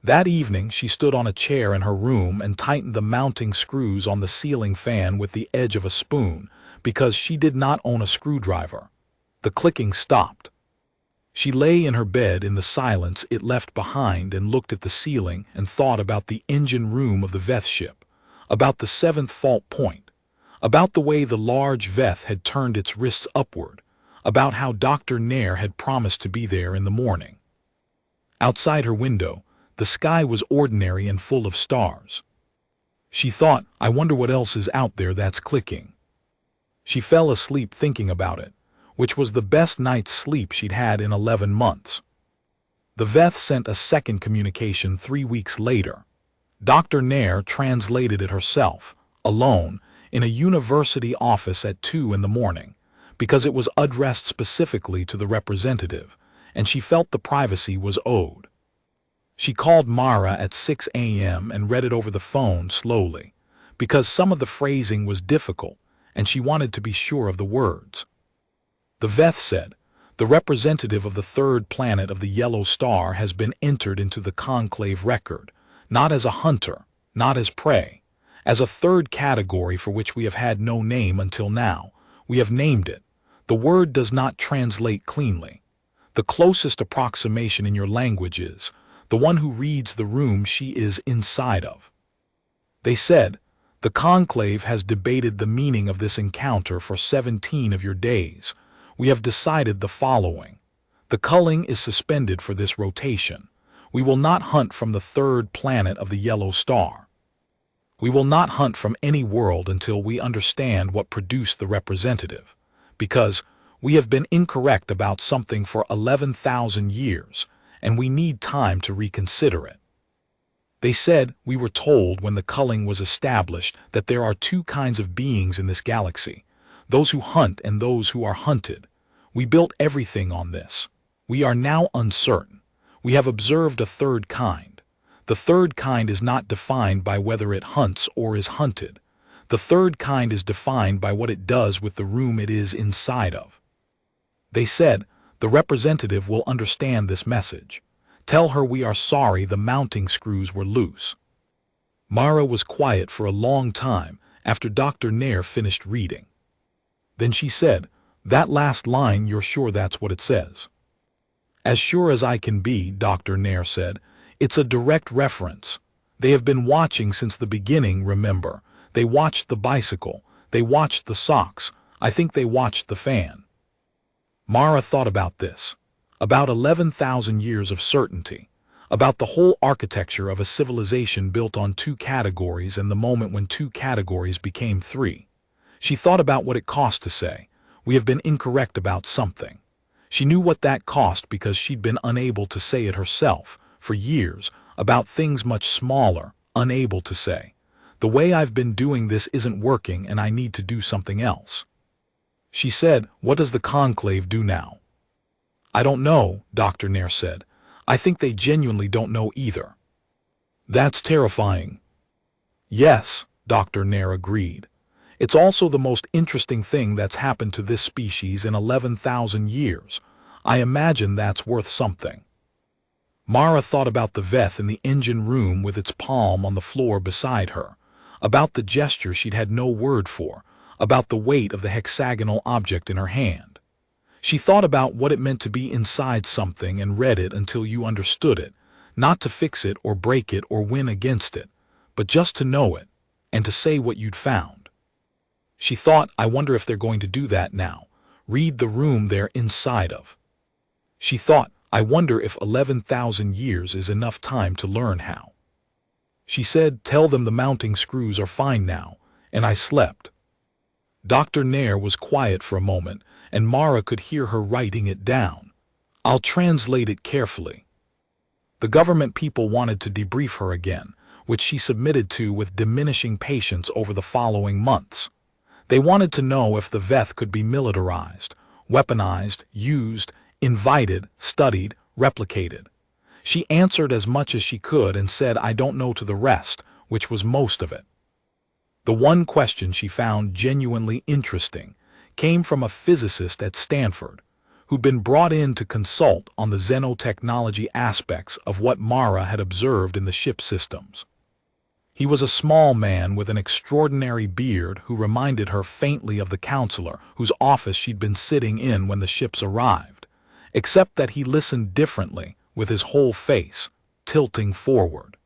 That evening she stood on a chair in her room and tightened the mounting screws on the ceiling fan with the edge of a spoon, because she did not own a screwdriver. The clicking stopped. She lay in her bed in the silence it left behind and looked at the ceiling and thought about the engine room of the Veth ship, about the 7th fault point, about the way the large Veth had turned its wrists upward, about how Dr. Nair had promised to be there in the morning. Outside her window, the sky was ordinary and full of stars. She thought, "I wonder what else is out there that's clicking." She fell asleep thinking about it, which was the best night's sleep she'd had in 11 months. The Veth sent a second communication 3 weeks later. Dr. Nair translated it herself, alone, in a university office at 2 in the morning, because it was addressed specifically to the representative, and she felt the privacy was owed. She called Mara at 6 a.m. and read it over the phone slowly, because some of the phrasing was difficult, and she wanted to be sure of the words. The Veth said, "The representative of the 3rd planet of the yellow star has been entered into the conclave record, not as a hunter, not as prey, as a 3rd category for which we have had no name until now. We have named it. The word does not translate cleanly. The closest approximation in your language is, the one who reads the room she is inside of." They said, "The conclave has debated the meaning of this encounter for 17 of your days. We have decided the following. The culling is suspended for this rotation. We will not hunt from the 3rd planet of the yellow star. We will not hunt from any world until we understand what produced the representative, because we have been incorrect about something for 11,000 years, and we need time to reconsider it." They said, "We were told when the culling was established that there are 2 kinds of beings in this galaxy, those who hunt and those who are hunted. We built everything on this. We are now uncertain. We have observed a 3rd kind. The 3rd kind is not defined by whether it hunts or is hunted. The 3rd kind is defined by what it does with the room it is inside of." They said, "The representative will understand this message. Tell her we are sorry the mounting screws were loose." Mara was quiet for a long time after Dr. Nair finished reading. Then she said, "That last line, you're sure that's what it says?" "As sure as I can be," Dr. Nair said. "It's a direct reference. They have been watching since the beginning, remember. They watched the bicycle. They watched the socks. I think they watched the fan." Mara thought about this. About 11,000 years of certainty. About the whole architecture of a civilization built on two categories and the moment when two categories became three. She thought about what it cost to say, "We have been incorrect about something." She knew what that cost because she'd been unable to say it herself, for years, about things much smaller, unable to say. "The way I've been doing this isn't working and I need to do something else." She said, "What does the conclave do now?" "I don't know," Dr. Nair said. "I think they genuinely don't know either." "That's terrifying." "Yes," Dr. Nair agreed. "It's also the most interesting thing that's happened to this species in 11,000 years. I imagine that's worth something." Mara thought about the Veth in the engine room with its palm on the floor beside her, about the gesture she'd had no word for, about the weight of the hexagonal object in her hand. She thought about what it meant to be inside something and read it until you understood it, not to fix it or break it or win against it, but just to know it, and to say what you'd found. She thought, "I wonder if they're going to do that now, read the room they're inside of." She thought, "I wonder if 11,000 years is enough time to learn how." She said, "Tell them the mounting screws are fine now," and I slept. Dr. Nair was quiet for a moment, and Mara could hear her writing it down. "I'll translate it carefully." The government people wanted to debrief her again, which she submitted to with diminishing patience over the following months. They wanted to know if the Veth could be militarized, weaponized, used, invited, studied, replicated. She answered as much as she could and said, "I don't know," to the rest, which was most of it. The one question she found genuinely interesting came from a physicist at Stanford, who'd been brought in to consult on the xenotechnology aspects of what Mara had observed in the ship systems. He was a small man with an extraordinary beard who reminded her faintly of the counselor whose office she'd been sitting in when the ships arrived, except that he listened differently, with his whole face tilting forward.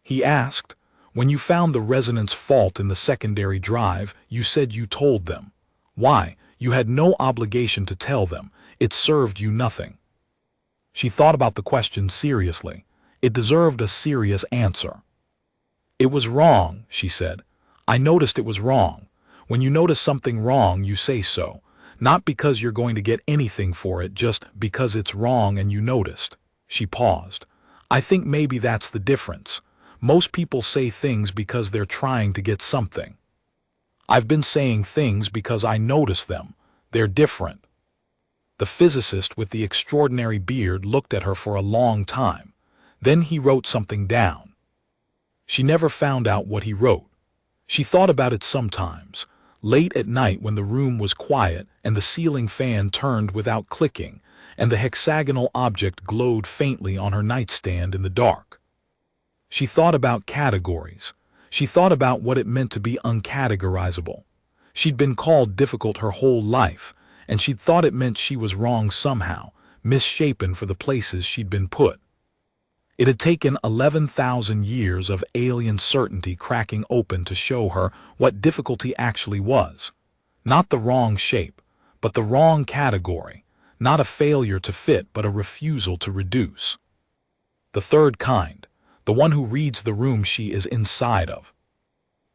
He asked, "When you found the resonance fault in the secondary drive, you said you told them. Why? You had no obligation to tell them. It served you nothing." She thought about the question seriously. It deserved a serious answer. "It was wrong," she said. "I noticed it was wrong. When you notice something wrong, you say so. Not because you're going to get anything for it, just because it's wrong and you noticed." She paused. "I think maybe that's the difference. Most people say things because they're trying to get something. I've been saying things because I notice them. They're different." The physicist with the extraordinary beard looked at her for a long time. Then he wrote something down. She never found out what he wrote. She thought about it sometimes, late at night when the room was quiet and the ceiling fan turned without clicking, and the hexagonal object glowed faintly on her nightstand in the dark. She thought about categories. She thought about what it meant to be uncategorizable. She'd been called difficult her whole life, and she'd thought it meant she was wrong somehow, misshapen for the places she'd been put. It had taken 11,000 years of alien certainty cracking open to show her what difficulty actually was. Not the wrong shape, but the wrong category. Not a failure to fit, but a refusal to reduce. The third kind, the one who reads the room she is inside of.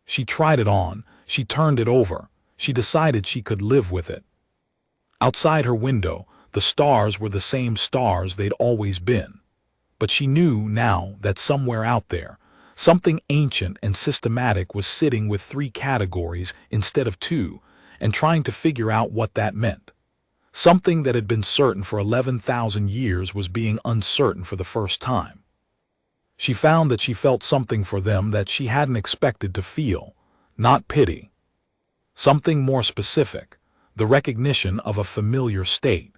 She tried it on, she turned it over, she decided she could live with it. Outside her window, the stars were the same stars they'd always been. But she knew now that somewhere out there, something ancient and systematic was sitting with 3 categories instead of 2, and trying to figure out what that meant. Something that had been certain for 11,000 years was being uncertain for the first time. She found that she felt something for them that she hadn't expected to feel, not pity. Something more specific, the recognition of a familiar state.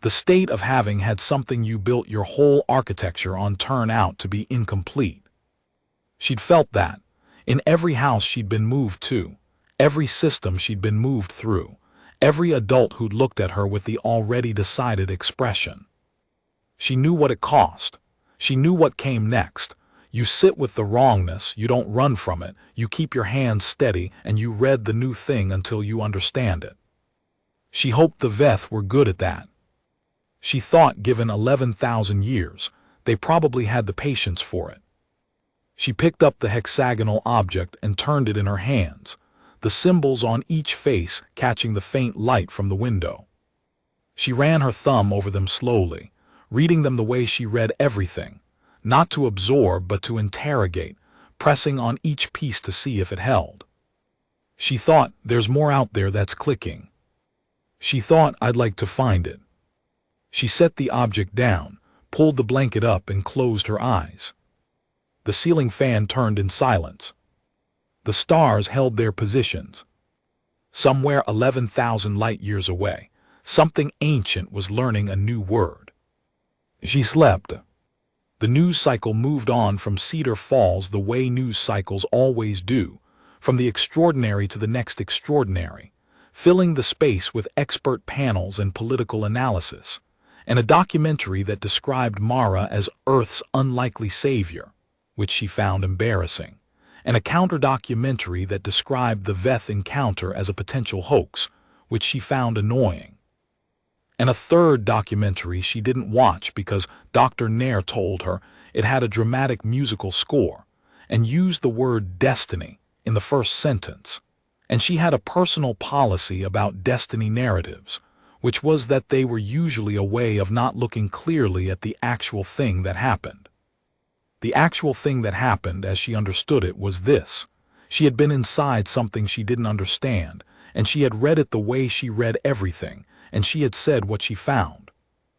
The state of having had something you built your whole architecture on turn out to be incomplete. She'd felt that. In every house she'd been moved to, every system she'd been moved through, every adult who'd looked at her with the already decided expression. She knew what it cost. She knew what came next. You sit with the wrongness, you don't run from it, you keep your hands steady, and you read the new thing until you understand it. She hoped the Veth were good at that. She thought, given 11,000 years, they probably had the patience for it. She picked up the hexagonal object and turned it in her hands, the symbols on each face catching the faint light from the window. She ran her thumb over them slowly, reading them the way she read everything, not to absorb but to interrogate, pressing on each piece to see if it held. She thought, there's more out there that's clicking. She thought, I'd like to find it. She set the object down, pulled the blanket up and closed her eyes. The ceiling fan turned in silence. The stars held their positions. Somewhere 11,000 light-years away, something ancient was learning a new word. She slept. The news cycle moved on from Cedar Falls the way news cycles always do, from the extraordinary to the next extraordinary, filling the space with expert panels and political analysis, and a documentary that described Mara as Earth's unlikely savior, which she found embarrassing, and a counter-documentary that described the Veth encounter as a potential hoax, which she found annoying. And a third documentary she didn't watch because Dr. Nair told her it had a dramatic musical score and used the word destiny in the first sentence, and she had a personal policy about destiny narratives, which was that they were usually a way of not looking clearly at the actual thing that happened. The actual thing that happened, as she understood it, was this. She had been inside something she didn't understand, and she had read it the way she read everything, and she had said what she found.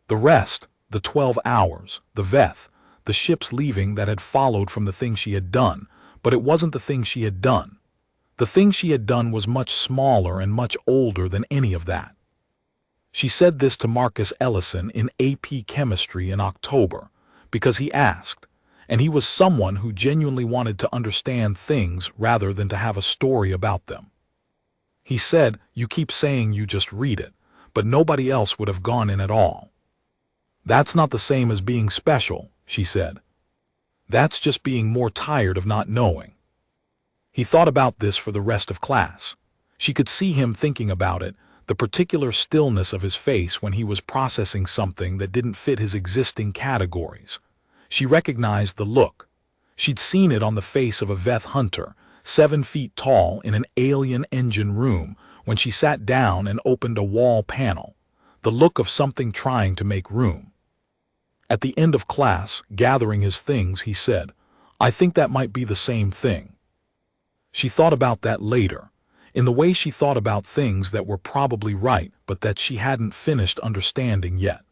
The rest, the 12 hours, the Veth, the ships leaving that had followed from the thing she had done, but it wasn't the thing she had done. The thing she had done was much smaller and much older than any of that. She said this to Marcus Ellison in AP Chemistry in October, because he asked, and he was someone who genuinely wanted to understand things rather than to have a story about them. He said, you keep saying you just read it, but nobody else would have gone in at all. That's not the same as being special, she said. That's just being more tired of not knowing. He thought about this for the rest of class. She could see him thinking about it, the particular stillness of his face when he was processing something that didn't fit his existing categories. She recognized the look. She'd seen it on the face of a Veth hunter, 7 feet tall in an alien engine room, when she sat down and opened a wall panel, the look of something trying to make room. At the end of class, gathering his things, he said, I think that might be the same thing. She thought about that later, in the way she thought about things that were probably right but that she hadn't finished understanding yet.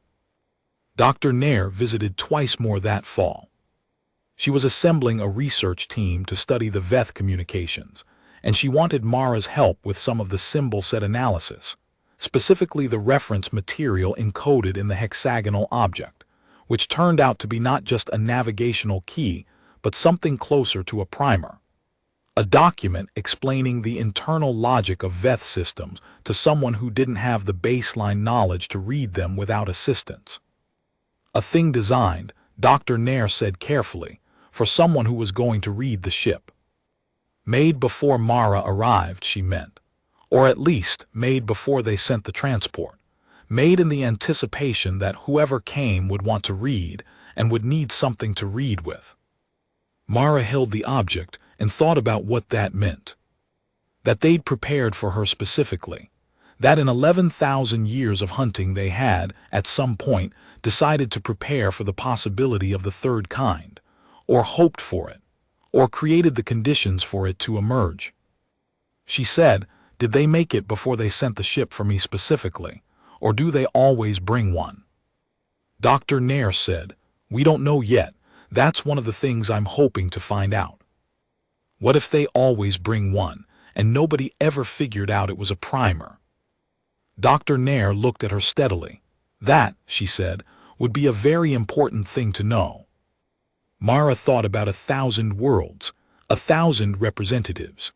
Dr. Nair visited twice more that fall. She was assembling a research team to study the Veth communications, and she wanted Mara's help with some of the symbol set analysis, specifically the reference material encoded in the hexagonal object, which turned out to be not just a navigational key, but something closer to a primer. A document explaining the internal logic of Veth systems to someone who didn't have the baseline knowledge to read them without assistance. A thing designed, Dr. Nair said carefully, for someone who was going to read the ship. Made before Mara arrived, she meant. Or at least, made before they sent the transport. Made in the anticipation that whoever came would want to read and would need something to read with. Mara held the object and thought about what that meant. That they'd prepared for her specifically. That in 11,000 years of hunting they had, at some point, decided to prepare for the possibility of the third kind, or hoped for it, or created the conditions for it to emerge. She said, did they make it before they sent the ship for me specifically, or do they always bring one? Dr. Nair said, we don't know yet, that's one of the things I'm hoping to find out. What if they always bring one, and nobody ever figured out it was a primer? Dr. Nair looked at her steadily. That, she said, would be a very important thing to know. Mara thought about 1,000 worlds, 1,000 representatives.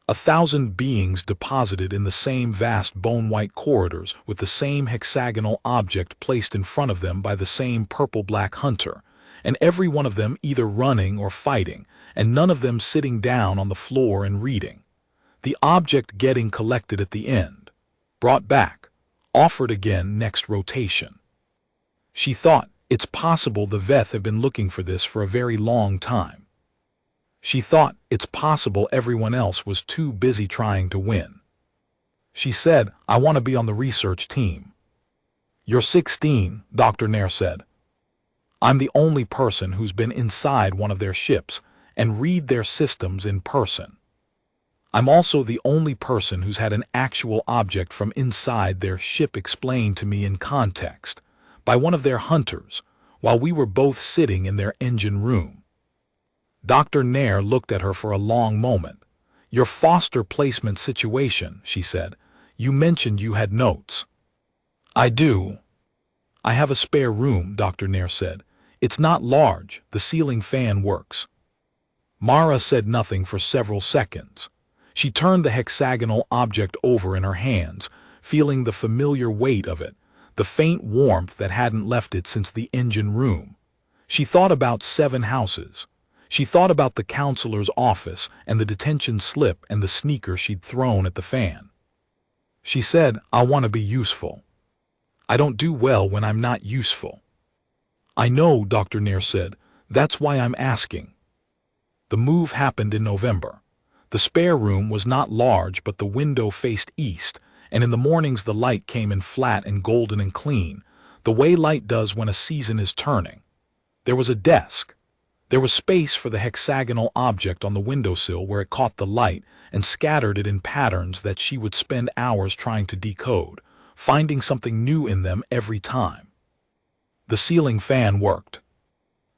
1,000 beings deposited in the same vast bone-white corridors with the same hexagonal object placed in front of them by the same purple-black hunter, and every one of them either running or fighting, and none of them sitting down on the floor and reading. The object getting collected at the end, brought back, offered again next rotation. She thought, it's possible the Veth have been looking for this for a very long time. She thought it's possible everyone else was too busy trying to win. She said, I want to be on the research team. You're 16, Dr. Nair said. I'm the only person who's been inside one of their ships and read their systems in person. I'm also the only person who's had an actual object from inside their ship explained to me in context by one of their hunters while we were both sitting in their engine room. Dr. Nair looked at her for a long moment. Your foster placement situation, she said. You mentioned you had notes. I do. I have a spare room, Dr. Nair said. It's not large, the ceiling fan works. Mara said nothing for several seconds. She turned the hexagonal object over in her hands, feeling the familiar weight of it, the faint warmth that hadn't left it since the engine room. She thought about 7 houses. She thought about the counselor's office and the detention slip and the sneaker she'd thrown at the fan. She said, I want to be useful. I don't do well when I'm not useful. I know, Dr. Nair said. That's why I'm asking. The move happened in November. The spare room was not large, but the window faced east, and in the mornings the light came in flat and golden and clean, the way light does when a season is turning. There was a desk. There was space for the hexagonal object on the windowsill where it caught the light and scattered it in patterns that she would spend hours trying to decode, finding something new in them every time. The ceiling fan worked.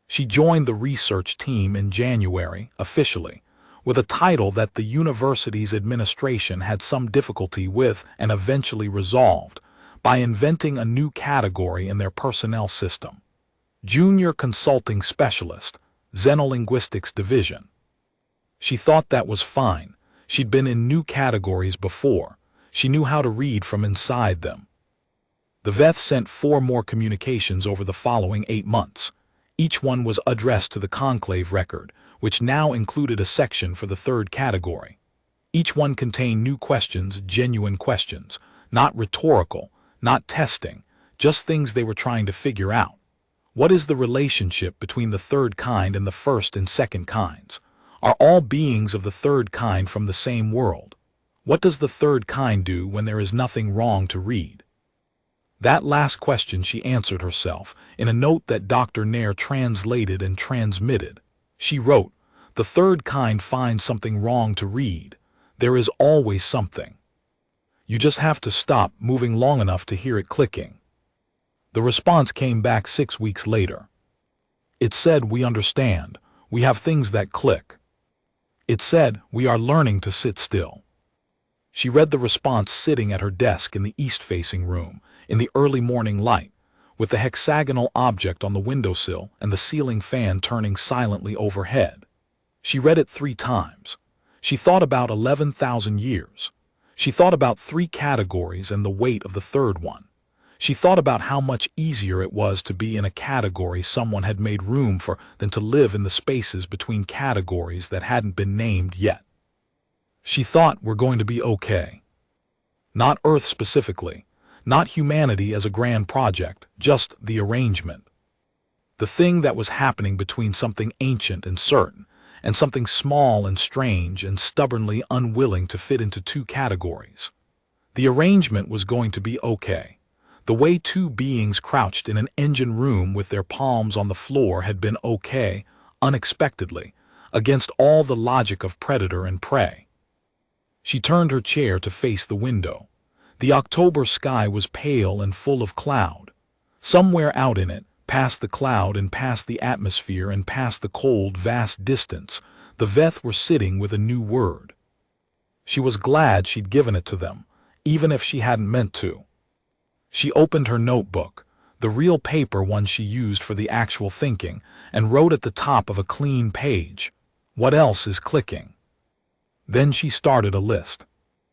She joined the research team in January, officially, with a title that the university's administration had some difficulty with and eventually resolved by inventing a new category in their personnel system. Junior Consulting Specialist, Xenolinguistics Division. She thought that was fine. She'd been in new categories before. She knew how to read from inside them. The Veth sent 4 more communications over the following 8 months. Each one was addressed to the Conclave record, which now included a section for the 3rd category. Each one contained new questions, genuine questions, not rhetorical, not testing, just things they were trying to figure out. What is the relationship between the 3rd kind and the 1st and 2nd kinds? Are all beings of the 3rd kind from the same world? What does the 3rd kind do when there is nothing wrong to read? That last question she answered herself in a note that Dr. Nair translated and transmitted. She wrote, the 3rd kind finds something wrong to read. There is always something. You just have to stop moving long enough to hear it clicking. The response came back 6 weeks later. It said, we understand. We have things that click. It said, we are learning to sit still. She read the response sitting at her desk in the east-facing room, in the early morning light, with the hexagonal object on the windowsill and the ceiling fan turning silently overhead. She read it 3 times. She thought about 11,000 years. She thought about 3 categories and the weight of the 3rd one. She thought about how much easier it was to be in a category someone had made room for than to live in the spaces between categories that hadn't been named yet. She thought, we're going to be okay. Not Earth specifically, not humanity as a grand project, just the arrangement. The thing that was happening between something ancient and certain, and something small and strange and stubbornly unwilling to fit into 2 categories. The arrangement was going to be okay. The way 2 beings crouched in an engine room with their palms on the floor had been okay, unexpectedly, against all the logic of predator and prey. She turned her chair to face the window. The October sky was pale and full of cloud. Somewhere out in it, past the cloud and past the atmosphere and past the cold, vast distance, the Veth were sitting with a new word. She was glad she'd given it to them, even if she hadn't meant to. She opened her notebook. the real paper one she used for the actual thinking, and wrote at the top of a clean page, "What else is clicking?" Then she started a list.